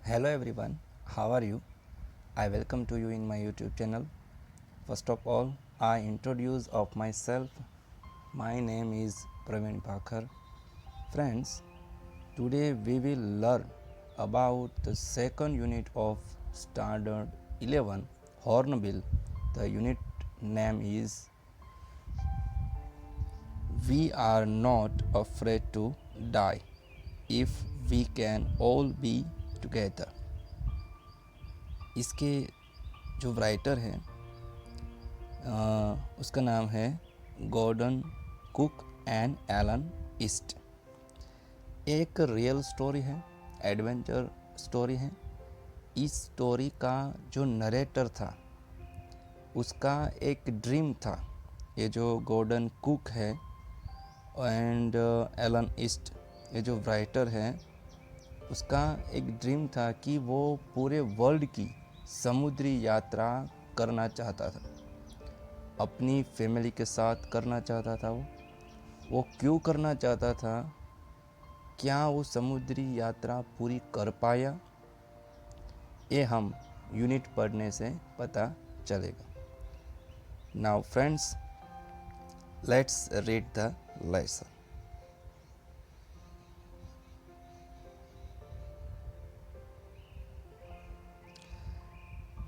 Hello everyone, how are you? I welcome to you in my YouTube channel. First of all, I introduce of myself. My name is Praveen Bhakhar. Friends, today we will learn about the second unit of Standard 11 Hornbill. The unit name is We Are Not Afraid to Die If We Can All Be Together. इसके जो writer हैं उसका नाम है Gordon Cook and Alan East. एक real story है, adventure story है। इस स्टोरी का जो नरेटर था उसका एक ड्रीम था। ये जो गॉर्डन कुक है एंड एलन ईस्ट, ये जो राइटर है, उसका एक ड्रीम था कि वो पूरे वर्ल्ड की समुद्री यात्रा करना चाहता था। अपनी फैमिली के साथ करना चाहता था। वो क्यों करना चाहता था? क्या वो समुद्री यात्रा पूरी कर पाया? ये हम यूनिट पढ़ने से पता चलेगा। Now friends, let's read the lesson.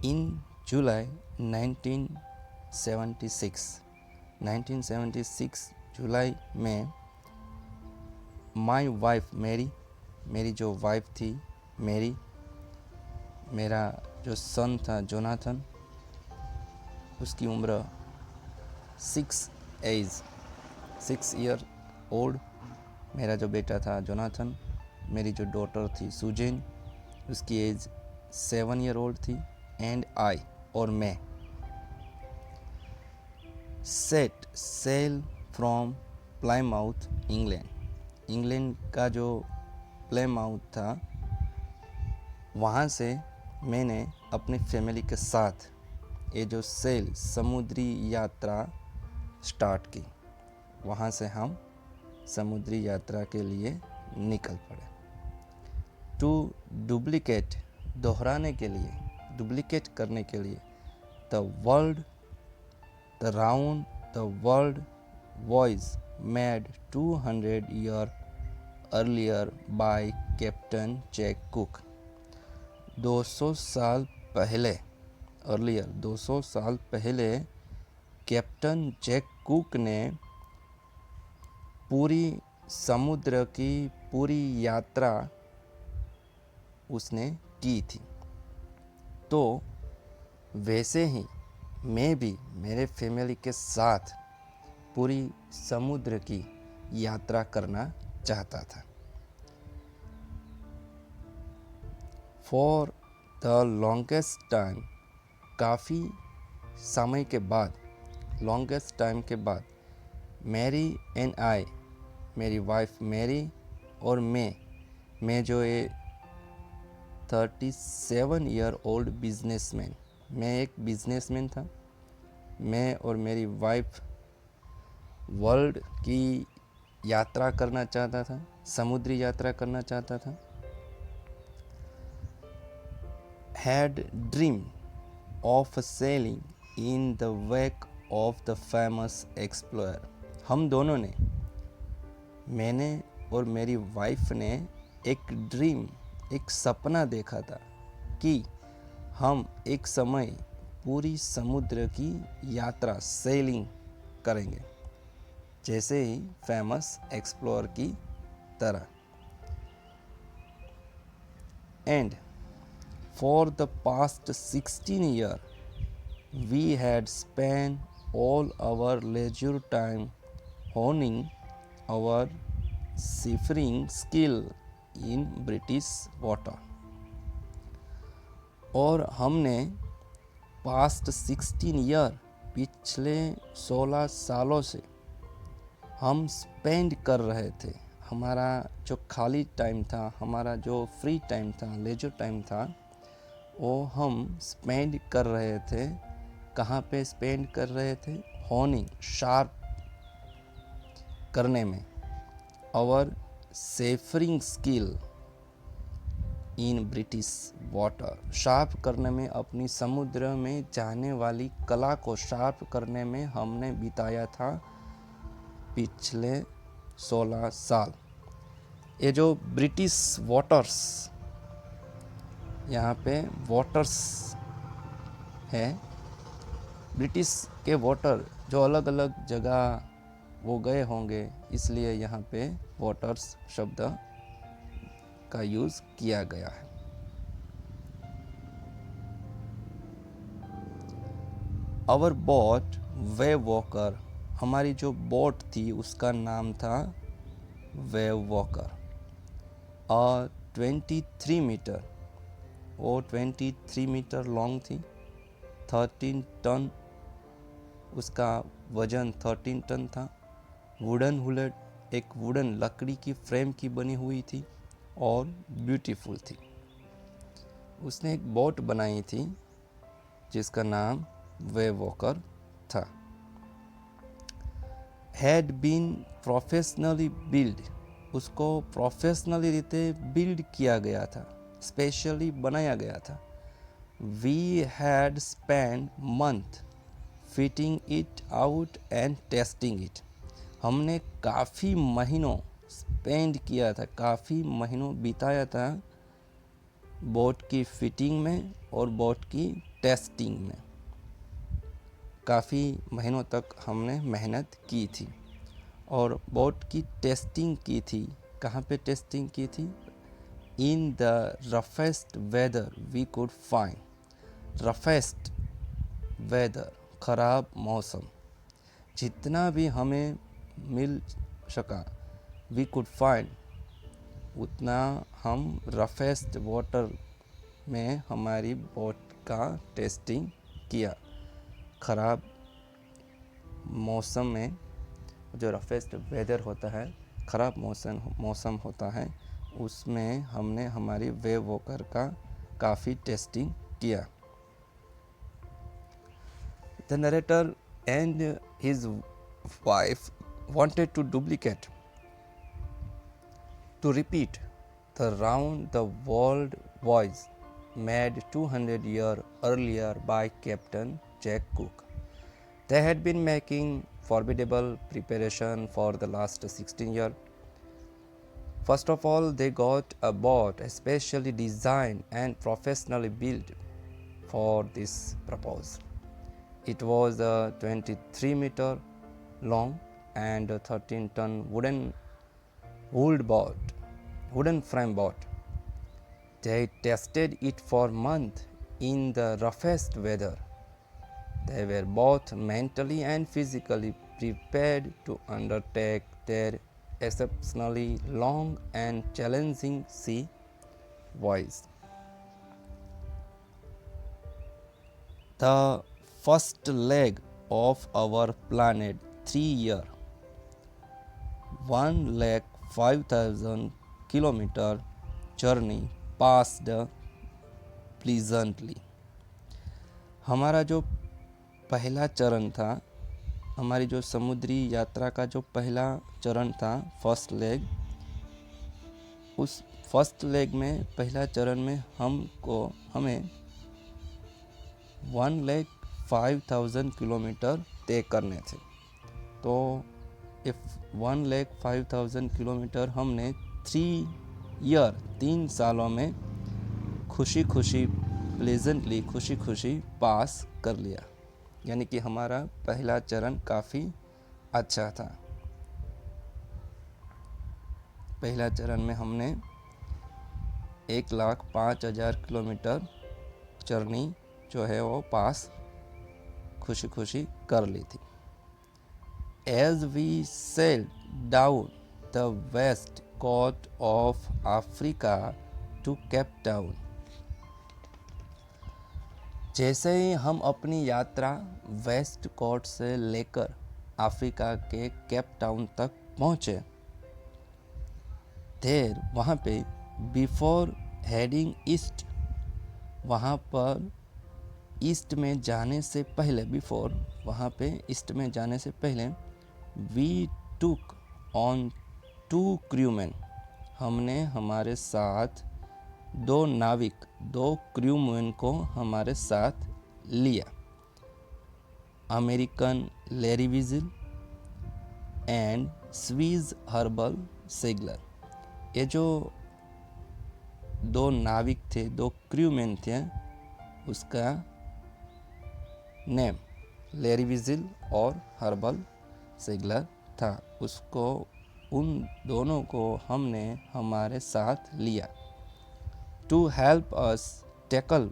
In July 1976 जुलाई में माई वाइफ मेरी जो वाइफ थी मेरी, मेरा जो सन था जोनाथन, उसकी उम्र 6 ईयर ओल्ड। मेरा जो बेटा था जोनाथन, मेरी जो डॉटर थी सुजेन, उसकी एज 7 ईयर ओल्ड थी। एंड आई और मैं set sail from Plymouth England का जो प्लाईमाउथ था, वहाँ से मैंने अपनी फैमिली के साथ ये जो सेल समुद्री यात्रा स्टार्ट की। वहाँ से हम समुद्री यात्रा के लिए निकल पड़े। टू डुप्लिकेट, दोहराने के लिए, डुप्लिकेट करने के लिए, the round the world voyage made 200 year earlier by captain Jack Cook. 200 साल पहले, अर्लियर 200 साल पहले कैप्टन जैक कुक ने पूरी समुद्र की पूरी यात्रा उसने की थी। तो वैसे ही मैं भी मेरे फैमिली के साथ पूरी समुद्र की यात्रा करना चाहता था। फॉर द लॉन्गेस्ट टाइम, काफ़ी समय के बाद, लॉन्गेस्ट टाइम के बाद, मैरी एंड आई, मेरी वाइफ मैरी और मैं जो ये 37 ईयर ओल्ड बिजनेसमैन, मैं एक बिजनेसमैन था। मैं और मेरी वाइफ वर्ल्ड की यात्रा करना चाहता था, समुद्री यात्रा करना चाहता था। Had dream of selling in the wake of the famous explorer. हम दोनों ने, मैंने और मेरी वाइफ ने एक ड्रीम, एक सपना देखा था कि हम एक समय पूरी समुद्र की यात्रा, सेलिंग करेंगे, जैसे ही फेमस एक्सप्लोरर की तरह। And for the past 16 year we had spend all our leisure time honing our seafaring skill in British water. और हमने पास्ट 16 ईयर, पिछले 16 सालों से हम स्पेंड कर रहे थे, हमारा जो खाली टाइम था, हमारा जो फ्री टाइम था, लेजर टाइम था, वो हम स्पेंड कर रहे थे। कहाँ पे स्पेंड कर रहे थे? होनिंग, शार्प करने में, और सेफरिंग स्किल, इन ब्रिटिश वाटर, साफ करने में, अपनी समुद्र में जाने वाली कला को साफ करने में हमने बिताया था पिछले 16 साल। ये जो ब्रिटिश वाटर्स, यहाँ पे वाटर्स है, ब्रिटिश के वाटर जो अलग अलग जगह वो गए होंगे, इसलिए यहाँ पे वाटर्स शब्द का यूज़ किया गया है। आवर बोट वेव वॉकर, हमारी जो बोट थी उसका नाम था वेव वॉकर। और 23 मीटर, वो 23 मीटर लॉन्ग थी, 13 टन उसका वजन 13 टन था। वुडन हुलेट, एक वुडन लकड़ी की फ्रेम की बनी हुई थी और ब्यूटीफुल थी। उसने एक बोट बनाई थी जिसका नाम वेव वॉकर था। हैड बीन प्रोफेशनली बिल्ड, उसको प्रोफेशनली रीते बिल्ड किया गया था, स्पेशली बनाया गया था। We had spend month fitting it out and testing it, हमने काफ़ी महीनों स्पेंड किया था, काफ़ी महीनों बिताया था बोट की फिटिंग में और बोट की टेस्टिंग में। काफ़ी महीनों तक हमने मेहनत की थी और बोट की टेस्टिंग की थी। कहाँ पे टेस्टिंग की थी? In the roughest weather we could find, roughest weather, ख़राब मौसम, जितना भी हमें मिल सका, वी कुड फाइंड, उतना हम रफेस्ट वाटर में हमारी बोट का टेस्टिंग किया। ख़राब मौसम में, जो रफेस्ट वेदर होता है, ख़राब मौसम होता है, उसमें हमने हमारी वेव वॉकर का काफ़ी टेस्टिंग किया। The narrator and his wife wanted to duplicate, to repeat the round the world voyage made 200 years earlier by Captain Jack Cook. They had been making formidable preparation for the last 16 years. First of all, they got a boat especially designed and professionally built for this purpose. It was a 23-meter long and a 13-ton wooden frame boat. They tested it for months in the roughest weather. They were both mentally and physically prepared to undertake their exceptionally long and challenging sea voyage. The first leg of our planet 3 year, 1,05,000 kilometer journey passed pleasantly. हमारा जो पहला चरण था, हमारी जो समुद्री यात्रा का जो पहला चरण था, फर्स्ट लेग, उस फर्स्ट लेग में, पहला चरण में हमें 1,05,000 किलोमीटर तय करने थे। तो 1,05,000 किलोमीटर हमने 3 सालों में खुशी खुशी पास कर लिया। यानी कि हमारा पहला चरण काफ़ी अच्छा था। पहला चरण में हमने 1,05,000 किलोमीटर जर्नी जो है वो पास खुशी कर ली थी। As we sailed down the west coast of Africa to Cape Town, जैसे ही हम अपनी यात्रा वेस्ट कोस्ट से लेकर अफ्रीका के केप टाउन तक पहुँचे, देर वहाँ पे बिफोर हेडिंग ईस्ट, वहाँ पर ईस्ट में जाने से पहले, बिफोर वहाँ पे ईस्ट में जाने से पहले, वी टुक ऑन 2 crewmen, हमने हमारे साथ दो नाविक, दो क्रूमैन को हमारे साथ लिया, American Larry Vigil and Swiss Herbert Segler. ये जो दो नाविक थे, दो क्रूमैन थे, उसका नेम लैरी विजिल और हर्बल सेगलर था। उसको, उन दोनों को हमने हमारे साथ लिया to help us tackle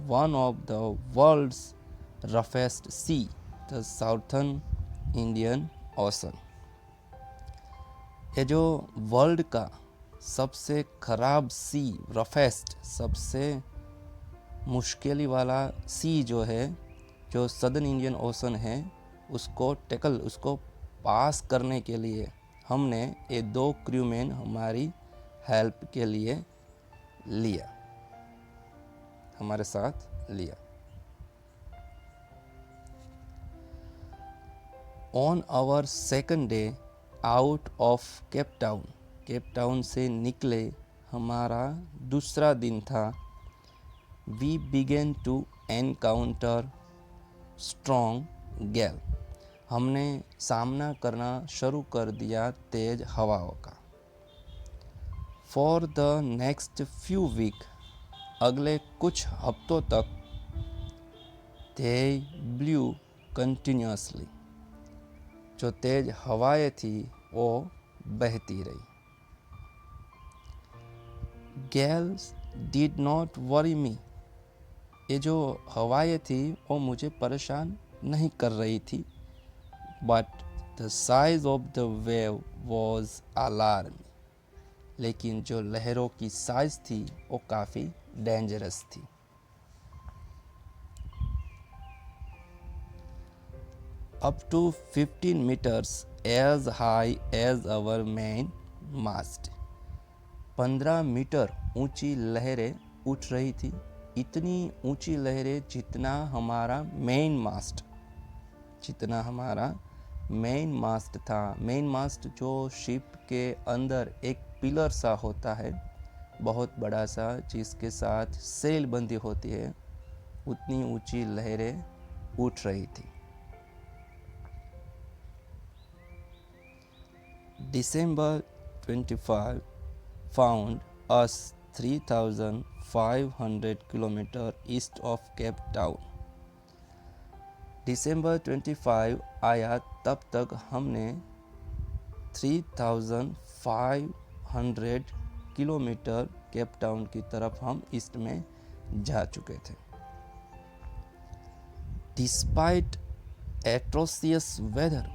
one of the world's roughest sea, the southern Indian ocean. ये जो वर्ल्ड का सबसे खराब सी, रफेस्ट, सबसे मुश्किल वाला सी जो है, जो सदर्न इंडियन ओशन है, उसको टैकल, उसको पास करने के लिए हमने ये दो क्रूमैन हमारी हेल्प के लिए लिया, हमारे साथ लिया। On our second day out of Cape Town, Cape Town से निकले हमारा दूसरा दिन था, we begin to encounter strong gale, हमने सामना करना शुरू कर दिया तेज हवाओं का। For the next few week, अगले कुछ हफ्तों तक, दे ब्लू कंटिन्यूसली, जो तेज हवाएं थी वो बहती रही। गैल्स डिड नॉट वरी मी, ये जो हवाएं थी वो मुझे परेशान नहीं कर रही थी, but the size of the wave was alarming, लेकिन जो लहरों की साइज थी वो काफ़ी डेंजरस थी। Up to 15 metres as high as our main mast, 15 metre ऊंची लहरें उठ रही थी, इतनी ऊंची लहरें जितना हमारा मेन मास्ट, जितना हमारा मेन मास्ट था। मेन मास्ट जो शिप के अंदर एक पिलर सा होता है, बहुत बड़ा सा, जिसके साथ सेल बंधी होती है, उतनी ऊंची लहरें उठ रही थी। December 25 found us 3,500 km east of Cape Town. December 25 आया तब तक हमने 3,500 किलोमीटर केप टाउन की तरफ हम ईस्ट में जा चुके थे। डिस्पाइट एट्रोसियस वेदर,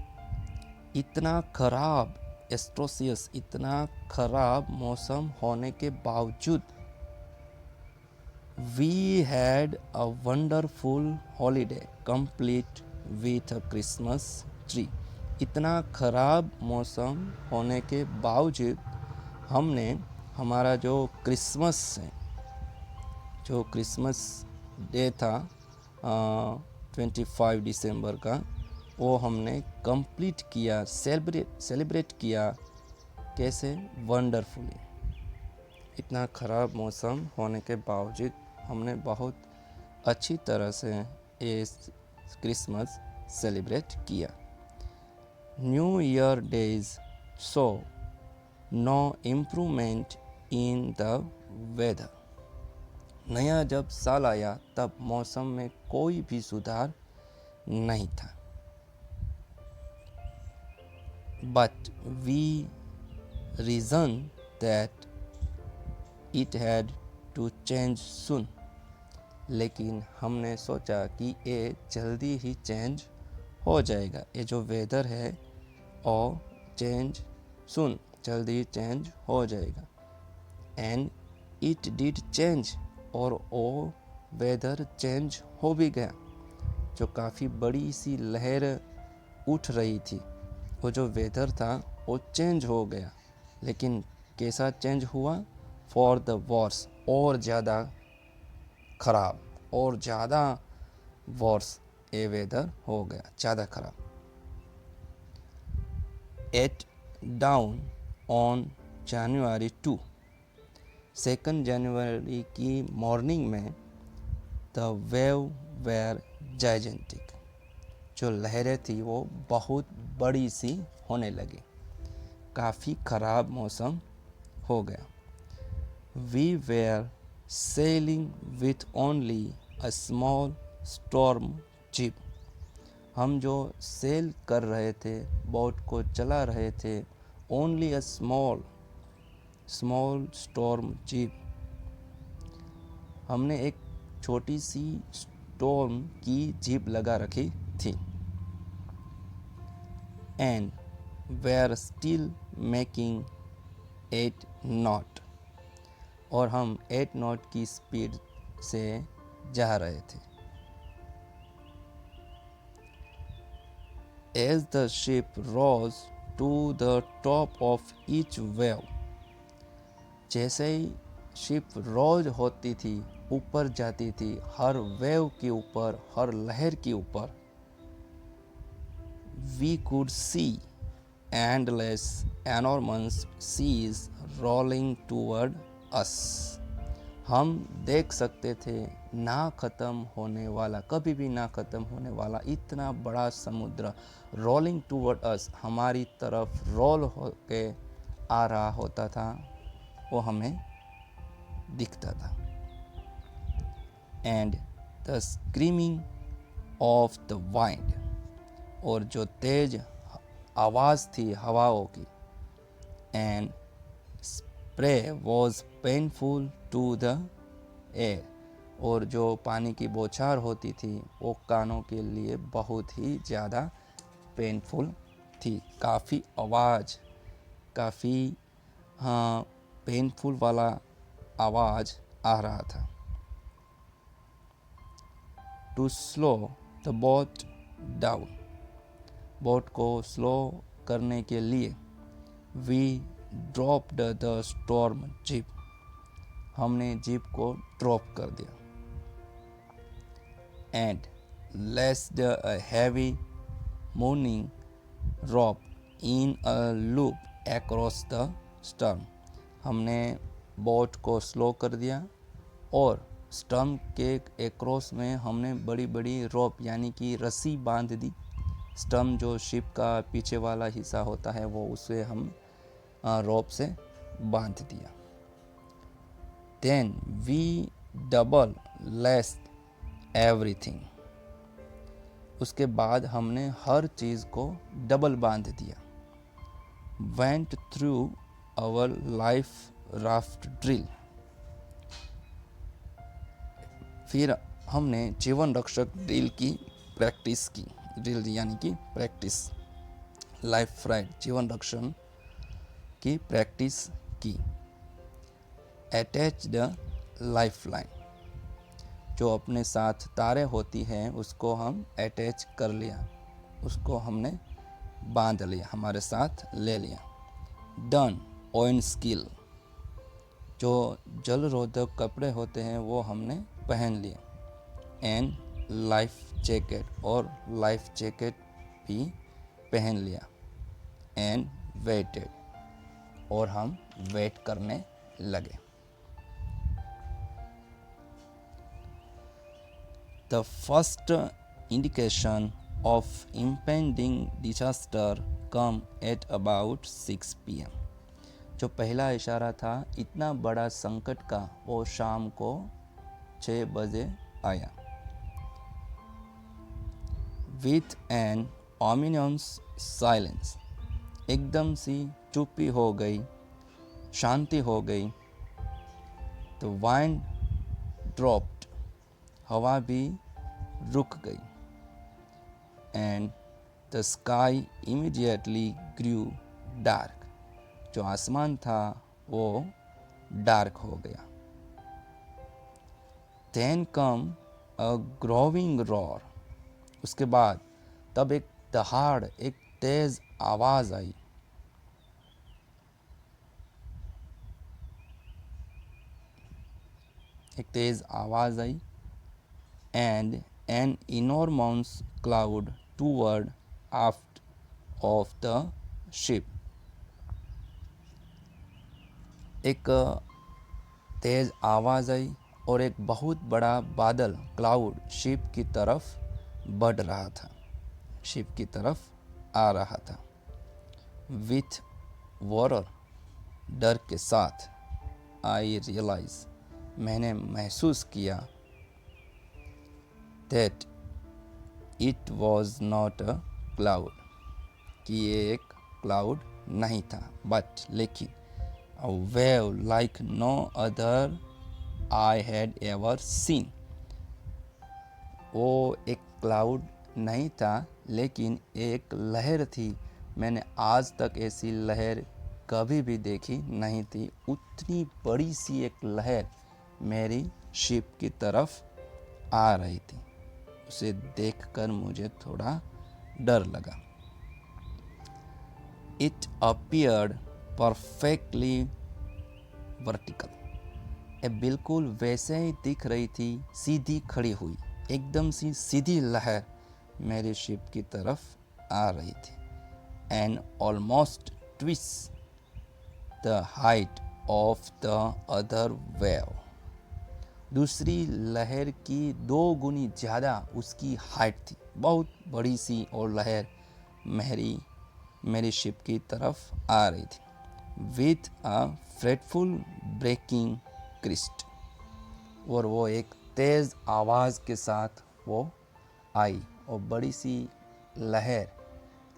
इतना खराब, एस्ट्रोसियस, इतना खराब मौसम होने के बावजूद, we had a wonderful holiday complete with a Christmas tree. इतना खराब मौसम होने के बावजूद हमने हमारा जो क्रिसमस है, जो क्रिसमस डे था 25 दिसंबर का, वो हमने कंप्लीट किया, सेलिब्रेट किया। कैसे? वंडरफुली। इतना ख़राब मौसम होने के बावजूद हमने बहुत अच्छी तरह से ये क्रिसमस सेलिब्रेट किया। New year days so no improvement in the weather, नया जब साल आया तब मौसम में कोई भी सुधार नहीं था। But we reason that it had to change soon, लेकिन हमने सोचा कि ये जल्दी ही चेंज हो जाएगा। ये जो वेदर है और चेंज सून, जल्दी चेंज हो जाएगा। एंड इट डिड चेंज, और वो वेदर चेंज हो भी गया। जो काफ़ी बड़ी सी लहर उठ रही थी, वो जो वेदर था वो चेंज हो गया। लेकिन कैसा चेंज हुआ? फॉर द वर्स, और ज़्यादा खराब, और ज़्यादा वर्स ये वेदर हो गया, ज़्यादा खराब। एट डाउन ऑन January 2, 2 जनवरी की मॉर्निंग में द वेव वेयर जाइजेंटिक, जो लहरें थी वो बहुत बड़ी सी होने लगी। काफ़ी ख़राब मौसम हो गया। We were sailing with only a small storm jib, हम जो सेल कर रहे थे, बोट को चला रहे थे, only a small storm zip, हमने एक छोटी सी स्टॉर्म की जीप लगा रखी थी। And were still making 8 knot, और हम 8 नॉट की स्पीड से जा रहे थे। As the ship rose to the top of each wave, जैसे ही शिप रोज होती थी, ऊपर जाती थी, हर वेव के ऊपर, हर लहर के ऊपर, we could see endless enormous seas rolling toward us, हम देख सकते थे ना ख़त्म होने वाला, कभी भी ना ख़त्म होने वाला इतना बड़ा समुद्र रोलिंग टूवर्ड अस, हमारी तरफ रोल होके आ रहा होता था, वो हमें दिखता था। And the screaming of the wind, और जो तेज आवाज़ थी हवाओं की, and spray was painful to the air, और जो पानी की बौछार होती थी वो कानों के लिए बहुत ही ज़्यादा पेनफुल थी। काफ़ी आवाज़, काफ़ी पेनफुल वाला आवाज़ आ रहा था। To slow the boat down, boat को स्लो करने के लिए we dropped the storm jib, हमने जीप को ड्रॉप कर दिया। And lashed a heavy mooring rope in a loop across the stern, हमने बोट को स्लो कर दिया और स्टर्म के एक्रॉस में हमने बड़ी बड़ी रोप यानी कि रस्सी बांध दी। स्टर्म जो शिप का पीछे वाला हिस्सा होता है वो उसे हम रोप से बांध दिया। Then we double laced everything, उसके बाद हमने हर चीज़ को डबल बांध दिया। Went through our life raft drill, फिर हमने जीवन रक्षक ड्रिल की प्रैक्टिस की। ड्रिल यानी कि प्रैक्टिस, लाइफ राइट जीवन रक्षण की प्रैक्टिस की। अटैच द लाइफ लाइन, जो अपने साथ तारे होती हैं उसको हम अटैच कर लिया, उसको हमने बांध लिया, हमारे साथ ले लिया। डन ओन स्किल, जो जल रोधक कपड़े होते हैं वो हमने पहन लिए। एंड लाइफ जैकेट, और लाइफ जैकेट भी पहन लिया। एंड वेटेड, और हम वेट करने लगे। The first indication of impending disaster come at about 6 PM, जो पहला इशारा था इतना बड़ा संकट का वो शाम को 6 बजे आया। विथ एन ominous साइलेंस, एकदम सी चुप्पी हो गई, शांति हो गई। द वाइंड ड्रॉप्ड, हवा भी रुक गई। And the sky immediately grew dark, जो आसमान था वो डार्क हो गया। Then come a growing roar, उसके बाद तब एक दहाड़, एक तेज आवाज आई। एक तेज आवाज आई। And an enormous cloud toward aft of the ship, एक तेज़ आवाज़ आई और एक बहुत बड़ा बादल क्लाउड शिप की तरफ बढ़ रहा था, शिप की तरफ आ रहा था। विथ वॉरर, डर के साथ, आई रियलाइज, मैंने महसूस किया, that it was not a cloud, कि ये एक क्लाउड नहीं था, बट लेकिन a wave like no other I had ever seen. वो एक क्लाउड नहीं था, लेकिन एक लहर थी, मैंने आज तक ऐसी लहर कभी भी देखी नहीं थी। उतनी बड़ी सी एक लहर मेरी शिप की तरफ आ रही थी। उसे देखकर मुझे थोड़ा डर लगा। इट अपीयर्ड परफेक्टली वर्टिकल, ये बिल्कुल वैसे ही दिख रही थी, सीधी खड़ी हुई, एकदम सी सीधी लहर मेरी शिप की तरफ आ रही थी। And almost twist the height of the other wave, दूसरी लहर की 2 गुनी ज़्यादा उसकी हाइट थी, बहुत बड़ी सी और लहर मेरी शिप की तरफ आ रही थी। विथ अ फ्रेटफुल ब्रेकिंग क्रिस्ट, और वो एक तेज़ आवाज़ के साथ वो आई, और बड़ी सी लहर,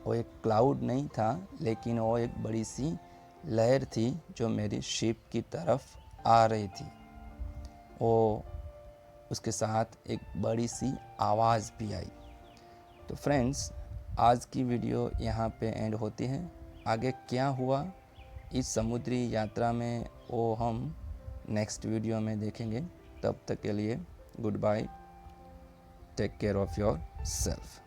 वो एक क्लाउड नहीं था, लेकिन वो एक बड़ी सी लहर थी जो मेरी शिप की तरफ आ रही थी। वो उसके साथ एक बड़ी सी आवाज़ भी आई। तो फ्रेंड्स, आज की वीडियो यहाँ पे एंड होती है। आगे क्या हुआ इस समुद्री यात्रा में वो हम नेक्स्ट वीडियो में देखेंगे। तब तक के लिए goodbye, take care of your self.